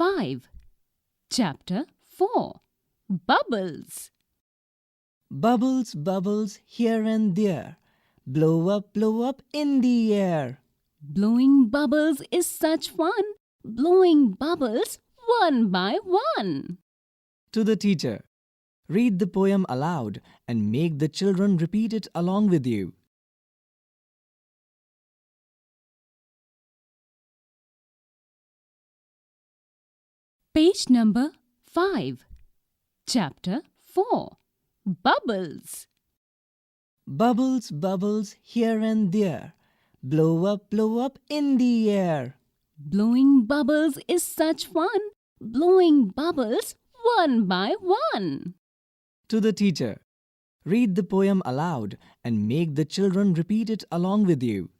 5. Chapter 4. Bubbles. Bubbles, bubbles, here and there. Blow up in the air. Blowing bubbles is such fun. Blowing bubbles one by one. To the teacher. Read the poem aloud and make the children repeat it along with you. Page number 5. Chapter 4. Bubbles. Bubbles, bubbles, here and there. Blow up in the air. Blowing bubbles is such fun. Blowing bubbles one by one. To the teacher. Read the poem aloud and make the children repeat it along with you.